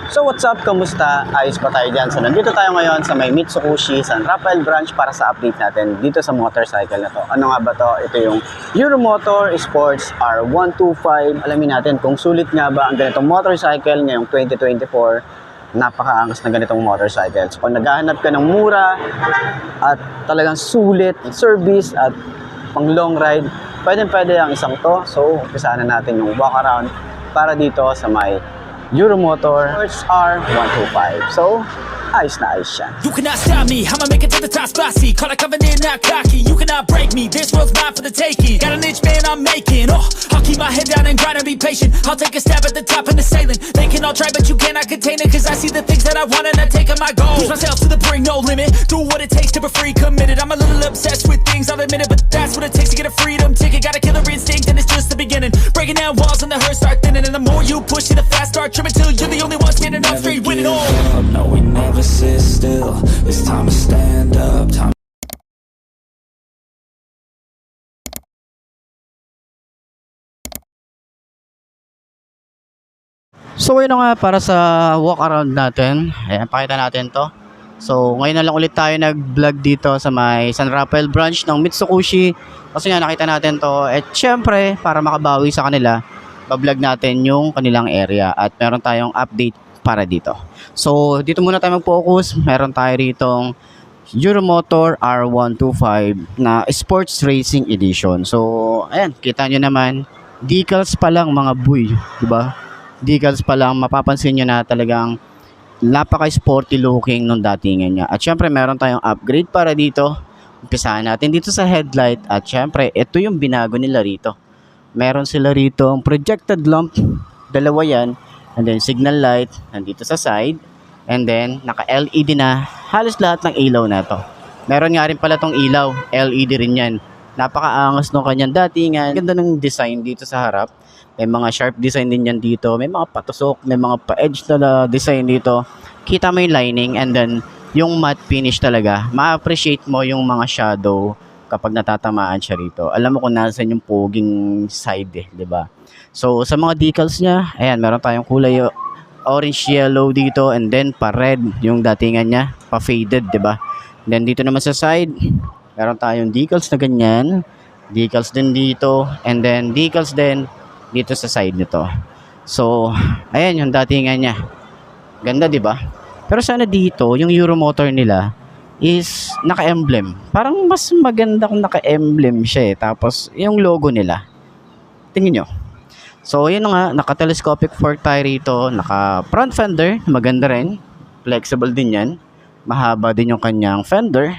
So what's up? Kamusta? Ayos pa tayo dyan. So nandito tayo ngayon sa may Mitsukushi San Rafael branch para sa update natin dito sa motorcycle na to. Ano nga ba to? Ito yung Euromotor Sports R125. Alamin natin kung sulit nga ba ang ganitong motorcycle ngayong 2024. Napakaangas na ganitong motorcycle. So pag naghahanap ka ng mura at talagang sulit, service at pang long ride, pwede ang isang to. So umpisahan na natin yung walk around para dito sa may Euromotor Sports R125. So, ayos na ayos siya. You cannot stop me, I'ma make it to the top spicy. Call it covenant, not cocky. You cannot break me, this world's mine for the taking. Got an itch, man, I'm making. Oh, I'll keep my head down and grind and be patient. I'll take a stab at the top and the sailing. They can all try, but you cannot contain it. Cause I see the things that I want and I take on my goal. Push myself to the brink, no limit. Do what it takes to be free, committed. I'm a little obsessed with things, I'll admit it. But that's what it takes to get a freedom ticket. Got a killer instinct and it's just the beginning. Breaking down walls and the hurt start thinning. And the more you push it, the fast start trimming. Till you're the only one standing up straight, winning all. No, we never sit still. It's time to stand up. Time. So yun na nga para sa walk around natin. Ayan, pakita natin to. So ngayon na lang ulit tayo nag-vlog dito sa may San Rafael branch ng Mitsukushi. Kasi nga nakita natin to. At syempre para makabawi sa kanila, ba-vlog natin yung kanilang area. At meron tayong update para dito. So dito muna tayo mag-focus. Meron tayo ritong Euromotor R125 na Sports Racing Edition. So ayan, kita nyo naman, decals pa lang mga boy, diba? Decals pa lang, mapapansin nyo na talagang napaka-sporty looking nung datingan niya. At syempre meron tayong upgrade para dito. Umpisahan natin dito sa headlight. At syempre ito yung binago nila rito. Meron sila rito ang projected lamp, dalawa yan. And then signal light nandito sa side. And then naka LED na halos lahat ng ilaw na to. Meron nga rin pala tong ilaw, LED rin yan. Napakaangas nung kanyang datingan. Ganda ng design dito sa harap. May mga sharp design din yan dito. May mga patusok, may mga pa-edge na design dito. Kita mo yung lining and then yung matte finish talaga. Ma-appreciate mo yung mga shadow kapag natatamaan siya rito. Alam mo kung nasan yung poging side eh, 'di ba? So sa mga decals niya, ayan, meron tayong kulay orange yellow dito and then pa-red yung datingan niya, pa-faded, 'di ba? Then dito naman sa side, meron tayong decals na ganyan. Decals din dito and then decals din dito sa side nito. So, ayan yung datingan niya. Ganda, 'di ba? Pero sana dito, yung Euromotor nila is naka-emblem. Parang mas maganda kung naka-emblem siya eh. Tapos, yung logo nila. Tingin nyo. So, yun nga, naka-telescopic fork tire rito. Naka-front fender, maganda rin. Flexible din yan. Mahaba din yung kanyang fender.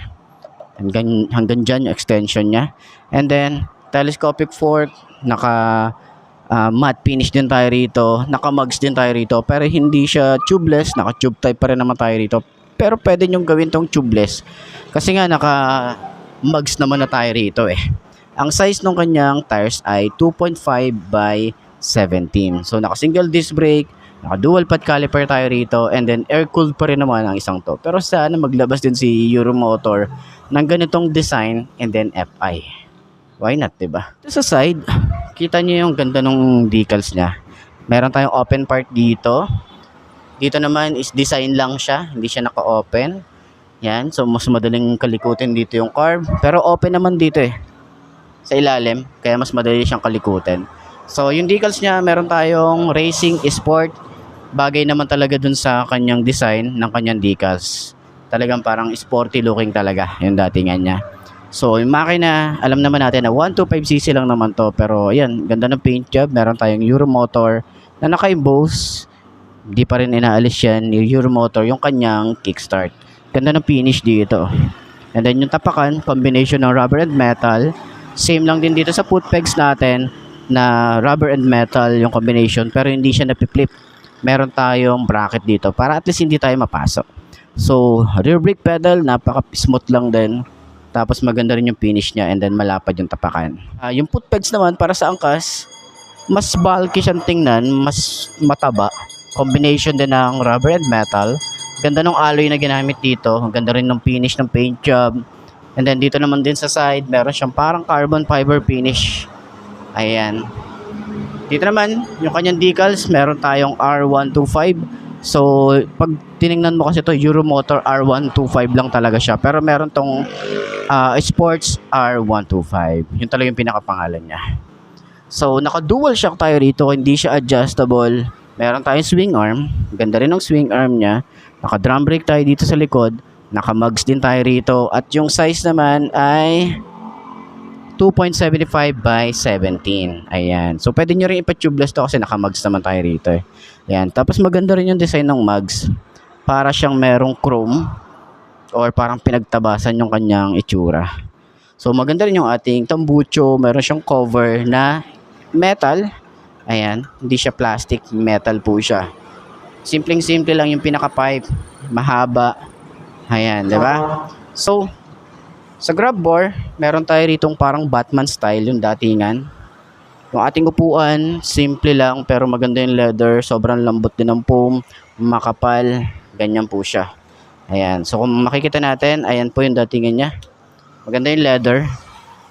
Hanggang dyan yung extension niya. And then, telescopic fork, matte finish din tayo rito, naka-mugs din tayo rito, pero hindi siya tubeless, naka-tube type pa rin naman tayo rito. Pero pwede nyong gawin tong tubeless kasi nga naka-mugs naman na tayo rito eh. Ang size ng kanyang tires ay 2.5 by 17. So naka-single disc brake, naka-dual pad caliper tayo rito, and then air-cooled pa rin naman ang isang to. Pero sana maglabas din si Euromotor ng ganitong design and then FI. Why not, diba? Sa side, kita nyo yung ganda ng decals niya. Meron tayong open part dito. Dito naman is design lang siya. Hindi siya naka-open. Yan. So, mas madaling kalikutin dito yung carb. Pero open naman dito eh. Sa ilalim. Kaya mas madali siyang kalikutin. So, yung decals niya, meron tayong Racing Sport. Bagay naman talaga dun sa kanyang design ng kanyang decals. Talagang parang sporty looking talaga yung datingan niya. So, yung makina, alam naman natin na 125cc lang naman to. Pero, ayan, ganda ng paint job. Meron tayong Euromotor na naka-emboss. Hindi pa rin inaalis yan. Yung Euromotor, yung kanyang kickstart. Ganda ng finish dito. And then, yung tapakan, combination ng rubber and metal. Same lang din dito sa foot pegs natin na rubber and metal yung combination. Pero, hindi siya napiflip. Meron tayong bracket dito para at least hindi tayo mapasok. So, rear brake pedal, napaka-smooth lang din. Tapos maganda rin yung finish niya and then malapad yung tapakan. Yung foot pegs naman para sa angkas, mas bulky siyang tingnan, mas mataba. Combination din ng rubber and metal. Ganda ng alloy na ginamit dito. Ganda rin ng finish ng paint job. And then dito naman din sa side, meron siyang parang carbon fiber finish. Ayan. Dito naman, yung kanyang decals, meron tayong R125 So, pag tiningnan mo kasi to Euromotor R125 lang talaga siya. Pero meron tong Sports R125. Yun talaga yung pinakapangalan niya. So, naka-dual shock tayo rito. Hindi siya adjustable. Meron tayong swing arm. Ganda rin ng swing arm niya. Naka-drum brake tayo dito sa likod. Naka-mugs din tayo rito. At yung size naman ay 2.75 by 17. Ayan. So, pwede nyo rin ipa-tubeless to kasi naka-mugs naman tayo rito eh. Ayan. Tapos, maganda rin yung design ng mugs. Para siyang merong chrome or parang pinagtabasan yung kanyang itsura. So, maganda rin yung ating tambucho. Meron siyang cover na metal. Ayan. Hindi siya plastic. Metal po siya. Simpleng-simple lang yung pinaka-pipe. Mahaba. Ayan. Diba? So, sa grab bar, meron tayo ritong parang Batman style yung datingan. Yung ating upuan, simple lang pero maganda yung leather. Sobrang lambot din ng foam, makapal, ganyan po siya. Ayan, so kung makikita natin, ayan po yung datingan niya. Maganda yung leather.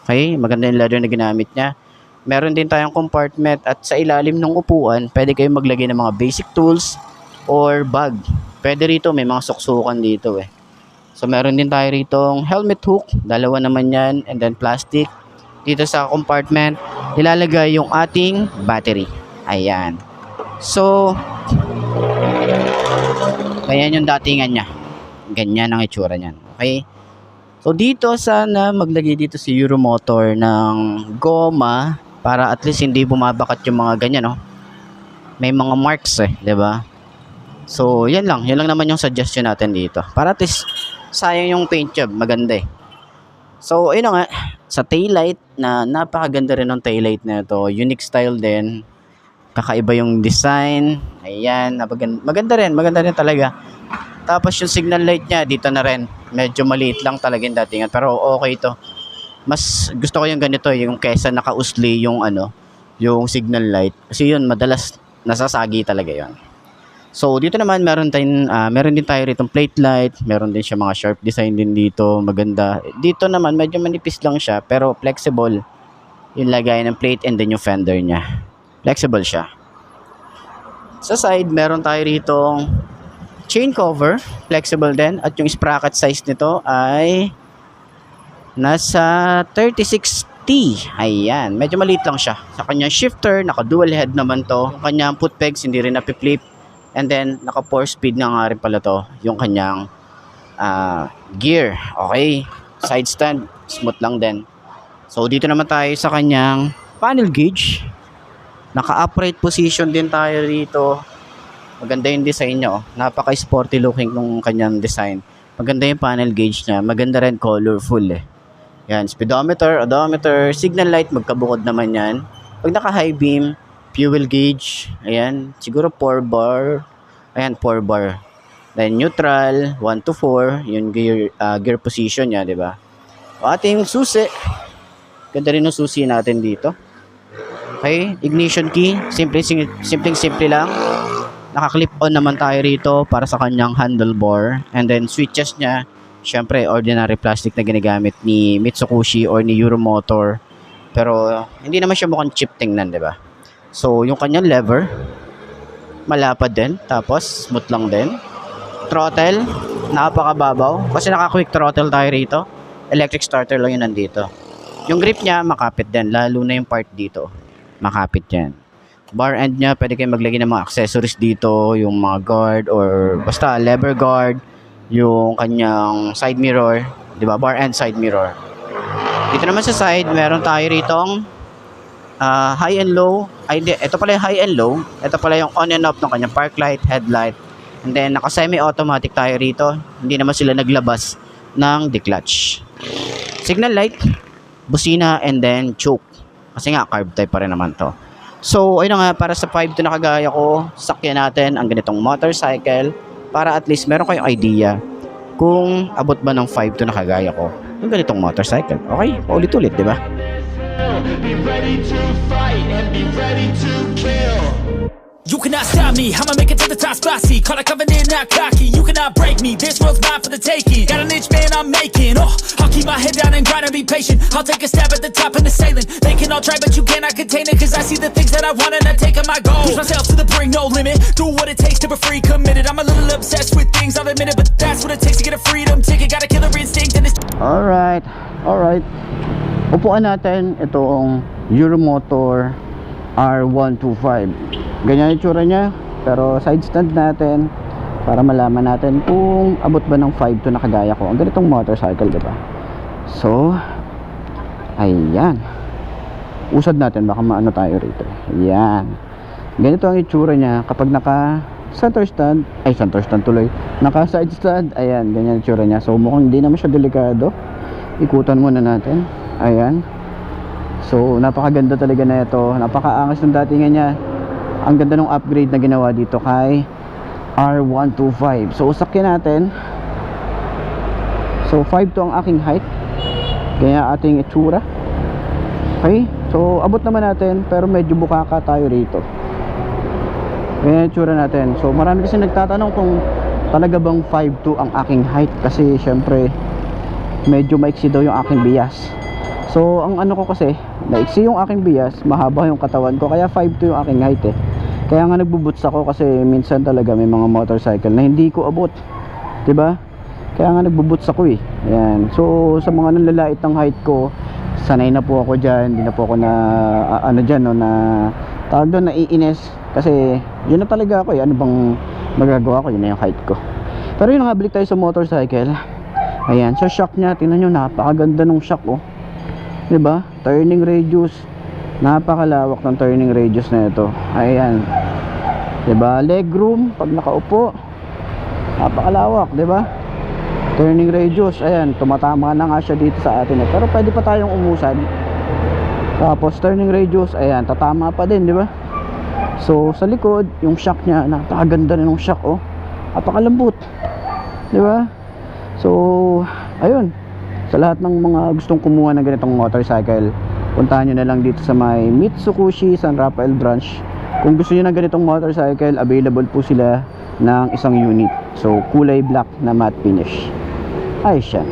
Okay, maganda yung leather na ginamit niya. Meron din tayong compartment at sa ilalim ng upuan, pwede kayong maglagay ng mga basic tools or bag. Pwede rito, may mga suksukan dito eh. So, meron din tayo ritong helmet hook. Dalawa naman yan. And then, plastic. Dito sa compartment, ilalagay yung ating battery. Ayan. So, ayan yung datingan niya. Ganyan ang itsura niyan. Okay? So, dito sana maglagay dito si Euromotor ng goma para at least hindi bumabakat yung mga ganyan, no? May mga marks eh, 'di ba? So, yan lang. Yan lang naman yung suggestion natin dito. Para at least sayang yung paint job, maganda eh. So, ayun nga, sa taillight na napakaganda rin ng taillight na ito. Unique style din. Kakaiba yung design. Ayan, maganda rin talaga. Tapos yung signal light niya, dito na rin. Medyo maliit lang talaga yung datingan, pero okay ito. Mas gusto ko yung ganito, yung kesa naka-usli yung yung signal light. Kasi yun, madalas nasasagi talaga yun. So, dito naman meron din tayo ritong plate light, meron din siya mga sharp design din dito, maganda. Dito naman medyo manipis lang siya pero flexible yung lagay ng plate and then yung fender niya. Flexible siya. Sa side, meron tayo ritong chain cover, flexible din at yung sprocket size nito ay nasa 36T. Ayan, medyo maliit lang siya. Sa kanyang shifter, naka-dual head naman to. Yung kanyang foot pegs hindi rin napi-flip. And then, naka 4-speed nga rin pala to, yung kanyang gear. Okay. Side stand, smooth lang din. So, dito naman tayo sa kanyang panel gauge. Naka-upright position din tayo rito. Maganda yung design niya. Oh. Napaka-sporty looking nung kanyang design. Maganda yung panel gauge niya. Maganda rin, colorful eh. Yan, speedometer, odometer, signal light, magkabukod naman yan. Pag naka-high beam, fuel gauge, ayan, siguro 4 bar. Ayan, 4 bar. Then neutral, 1 to 4, yung gear position niya, 'di ba? O ating susi. Ganda rin 'yung susi natin dito. Okay, ignition key, simple lang. Naka-clip on naman tayo rito para sa kanyang handlebar, and then switches niya, syempre ordinary plastic na ginagamit ni Mitsubishi or ni Euromotor. Pero hindi naman siya mukhang cheap tingnan, 'di ba? So, yung kanyang lever, malapad din. Tapos, smooth lang din. Throttle, napakababaw. Kasi naka-quick throttle tayo rito. Electric starter lang yun nandito. Yung grip niya, makapit din. Lalo na yung part dito. Makapit yan. Bar end niya, pwede kayo maglagay ng mga accessories dito. Yung mga guard or basta lever guard. Yung kanyang side mirror. Diba? Bar end side mirror. Dito naman sa side, meron tayo ritong high and low. Ay, ito pala yung high and low. Ito pala yung on and off ng kanyang park light, headlight. And then, naka semi-automatic tayo rito. Hindi naman sila naglabas ng declutch. Signal light, busina, and then choke. Kasi nga, carb type pa rin naman to. So, ayun nga, para sa 5 to na kagaya ko, sakyan natin ang ganitong motorcycle para at least meron kayong idea kung abot ba ng 5 to na kagaya ko yung ganitong motorcycle. Okay? Paulit-ulit, di ba? Be ready to fight and be ready to kill. You cannot stop me, I'ma make it to the top spicy. Call a covenant, not cocky. You cannot break me, this world's mine for the taking. Got an itch, man, I'm making. Oh, I'll keep my head down and grind and be patient. I'll take a stab at the top and the sailing. They can all try, but you cannot contain it. Cause I see the things that I want and I take on my goals. Push myself to the brink, no limit. Do what it takes to be free, committed. I'm a little obsessed with things, I'll admit it. But that's what it takes to get a freedom ticket. Got a killer instinct and it's... Alright. Upuan natin itong Euromotor R125. Ganyan yung tsura niya, pero side stand natin para malaman natin kung abot ba ng 5 to na kagaya ko. Ang ganitong motorcycle, diba? So, ayan. Usad natin, baka maano tayo rito. Ayan. Ganito ang itsura niya kapag naka center stand tuloy. Naka side stand, ayan, ganyan yung itsura niya. So, mukhang hindi naman siya delikado. Ikutan muna natin. Ayan. So, napakaganda talaga na ito. Napakaangas ng datingan niya. Ang ganda ng upgrade na ginawa dito kay R125. So, usakyan natin. So, 5 to ang aking height. Kaya ating itsura. Okay? So, abot naman natin. Pero medyo bukaka tayo rito. Kaya itsura natin. So, marami kasi nagtatanong kung talaga bang 5'2 ang aking height. Kasi, syempre, medyo maiksi daw yung aking bias. So, ang ano ko kasi, maiksi yung aking bias, mahaba yung katawan ko. Kaya 5'2 yung aking height eh. Kaya nga nagbubuts ako kasi minsan talaga may mga motorcycle na hindi ko abot, 'di ba? Kaya nga nagbubuts ako eh. Ayan. So sa mga nanlalait ng height ko, sanay na po ako diyan, hindi na po ako na ano diyan no, na tawag doon, naiinis kasi yun na talaga ako eh. Ano bang magagawa ko, yun na yung height ko. Pero yun nga, balik tayo sa motorcycle. Ayan, sa shock niya, tingnan niyo, napakaganda ng shock oh. 'Di ba? Turning radius. Napakalawak ng turning radius na ito. Ayan. 'Di ba? Leg room pag nakaupo. Napakalawak, 'di ba? Turning radius. Ayan, tumatama na nga siya dito sa atin. Pero pwede pa tayong umusad. Tapos turning radius, ayan, tatama pa din, 'di ba? So, sa likod, yung shock niya, napakaganda rin ng shock, oh. Napakalambot. 'Di ba? So, ayun. Sa lahat ng mga gustong kumuha ng ganitong motorcycle, puntahan nyo na lang dito sa may Mitsukushi San Rafael branch. Kung gusto nyo ng ganitong motorcycle, available po sila ng isang unit. So, kulay black na matte finish. Ayos siya.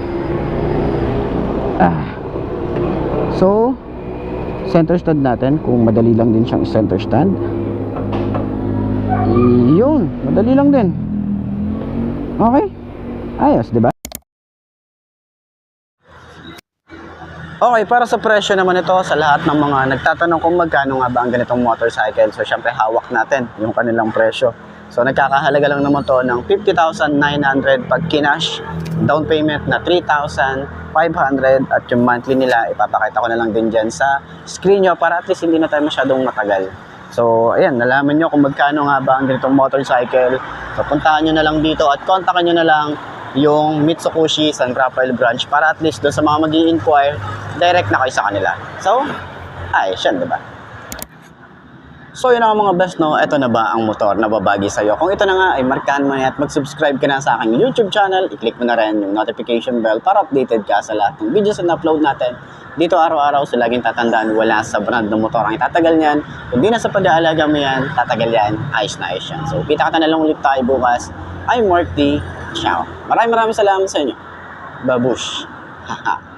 So, center stand natin. Kung madali lang din siyang center stand. Yun, madali lang din. Okay. Ayos, diba? Okay, para sa presyo naman ito, sa lahat ng mga nagtatanong kung magkano nga ba ang ganitong motorcycle. So, syempre, hawak natin yung kanilang presyo. So, nagkakahalaga lang naman to ng 50,900 pag kinash, down payment na 3,500 at yung monthly nila, ipapakita ko na lang din dyan sa screen nyo para at least hindi na tayo masyadong matagal. So, ayan, nalaman nyo kung magkano nga ba ang ganitong motorcycle. So, puntahan nyo na lang dito at kontakan nyo na lang yung Mitsukushi San Rafael branch para at least doon sa mga mag-i-inquire, direct na kayo sa kanila. So, ayos yan, diba? So, yun ang mga best, no? Ito na ba ang motor na babagi sa'yo? Kung ito na nga, ay markahan mo na at mag-subscribe ka na sa aking YouTube channel. I-click mo na rin yung notification bell para updated ka sa lahat ng videos na upload natin. Dito araw-araw, so laging tatandaan, wala sa brand ng motor ang itatagal niyan. Kung di na sa pag-aalaga mo yan, tatagal yan, ayos na ayos yan. So, kita-kita na lang ulit tayo bukas. I'm Mark D. Ciao. Maraming salamat sa inyo. Babush. Haha.